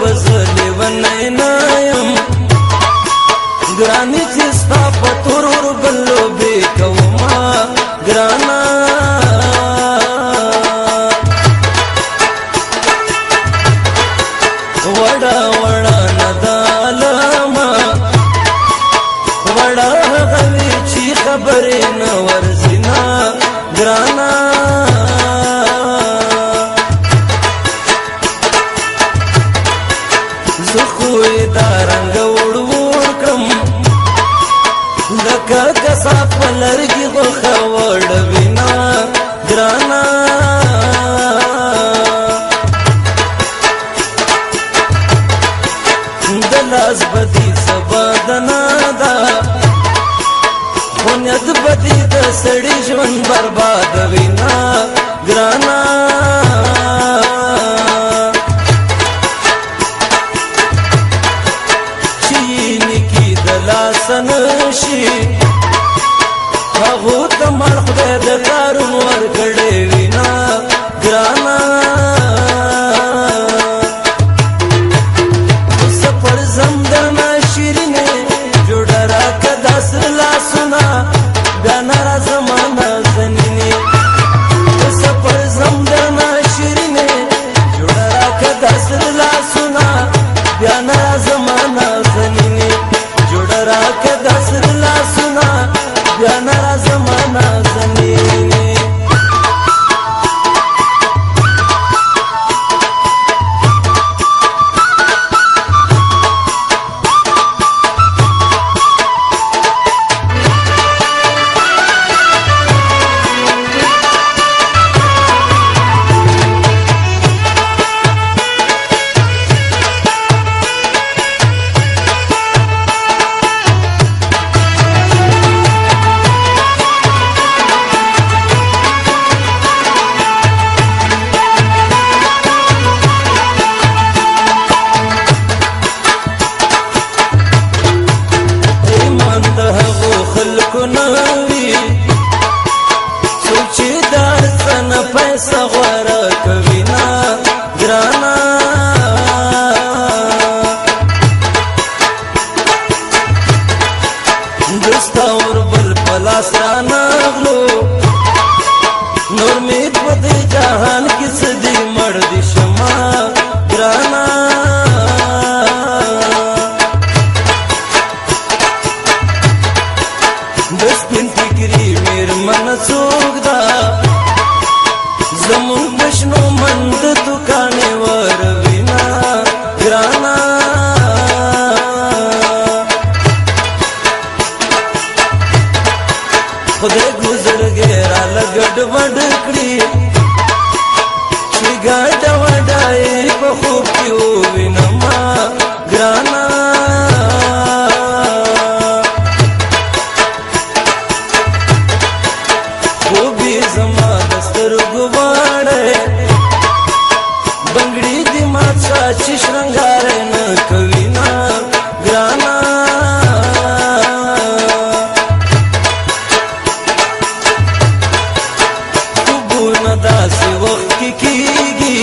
بزلی ونینایم گرانی چستا پتور بلو بی کوما گرانا وڑا وڑا ندالما وڑا غوی چی خبری نورزینا گرانا زخوی دارنگ وڑوڑ کم لکا کسا پلرگی غوخا وڑوینا گرانا دلاز بدی سبا دنادا خونیت بدی د سڑی ژوند برباد وینا گرانا چینی کی دلاسن شي هغو ته مړ خدای د کارون ورکړی وینا ګرانا سفر زمدنا شیرینه جوړه راکه داسر لاسونه بیا نارا زمانه زنینه سفر زمدنا شیرینه جوړه راکه داسر لاسونه بیا نارا زمانه زنینه جوړه راکه داسر لاسونه بیا نارا زمانه زنینه دستاور بل پلاس را نغلو نور مید بدی جہان کس دی مرد شما گرانا دستین فکری میر من سوگ دا زمون بشنو مند دکانے ور وینا گرانا خدای گزر گیرا لگڑ وڈکڑی چی گاڑ وڈائی پا خوب کیو وینما گرانا خوبی زما دستر گواڑے بنگڑی دی ماتشا چی شرنگارے نکوینا گرانا داسې وخت کې کېږي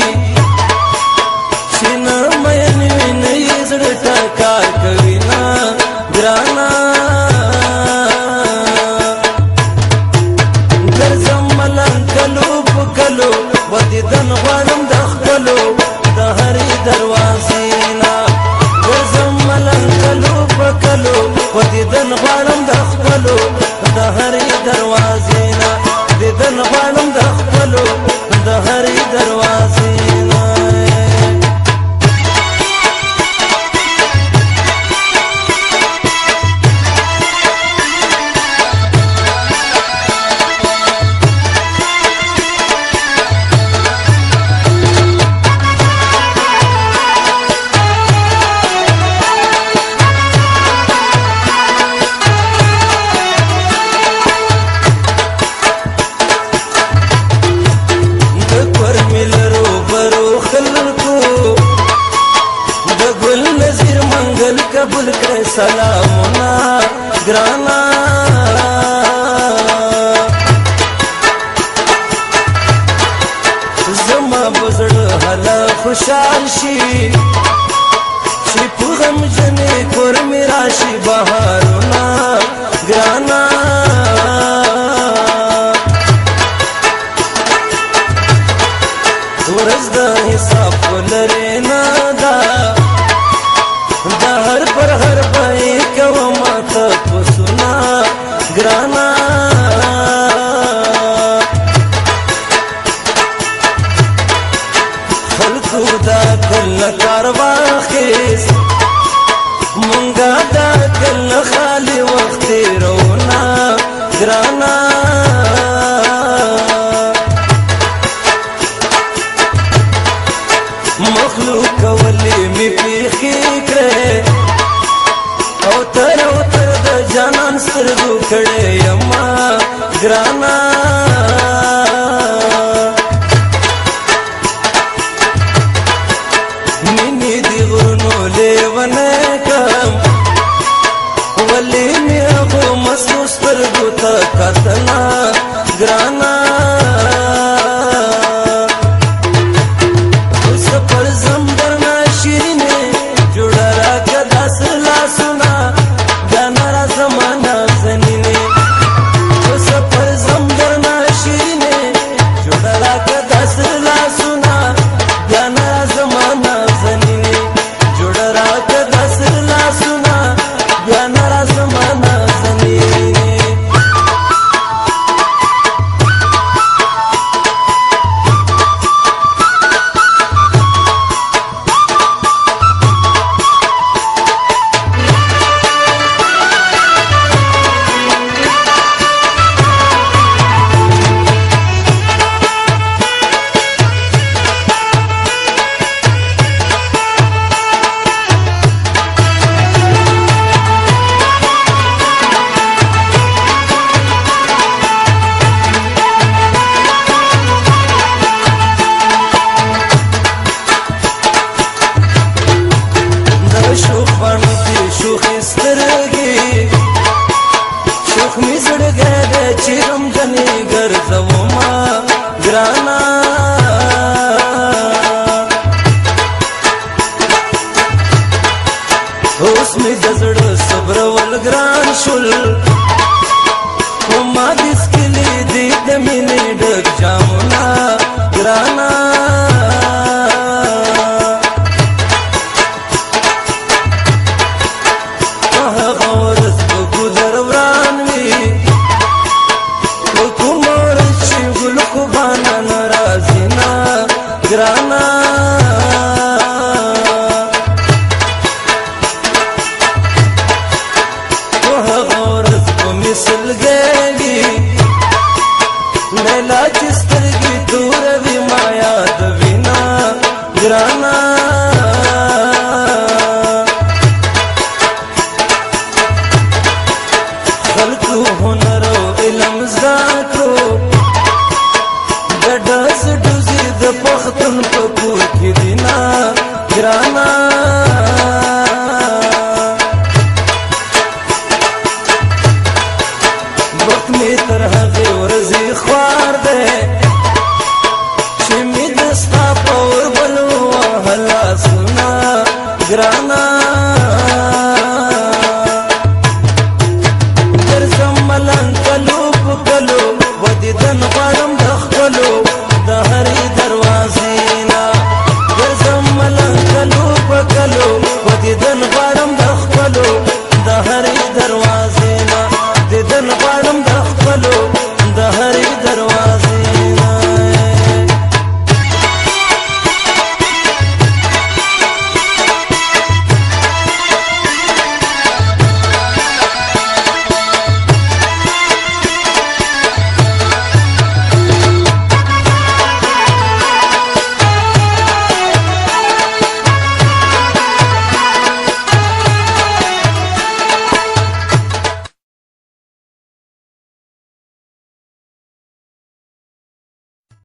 چې نه مین وي نه یې زړه ټکار کوي نه ګرانه ګرځم ملنګ کلو په کلو ودیدن غواړم د خپلو د هرې دروازې نه ګرځم ملنګ کلو په کلو ودیدن غواړم د خپلو د هرې دروازې نه دیدن غواړم د خپلو د هرې دروازې نه قبول کړه سلامونه ګرانا زما بزړه هله خوشحال شي غم جنې کور می راشي بهارونه ګرانا ورځ د حساب لري نه دا د هر پر هر پای کوم ته پسونه ګرانا خلکو دا کل کار واخیس مونږه دا کل خالی وخت رونا ګرانا مخلوق ولی می پیخی کرے او تر د جانان سترګو کړه یما ګرانا مینې دی غرونو لیونه کم ولی می هغو مسلو سترګو ته کتنا ګرانا اوس می د زړه صبر ول ګران شول او ما دې سکلي دې د مینې ډک جامونه ګرانا هغه ورځ به ګذر وران وي په کوم ورځ چې ګل خوبانه ناراضي نه ګرانا سلګېږي لیلا چې سترګې توروي ما یادوینه ګرانا خلکو هنر او علم زده کړو د ډز ډوزي د پښتون په کور کې دینه ګرانا تر هغه ورځې خوار دی چې مې د ستا په ور بل وهله سونه ګرانا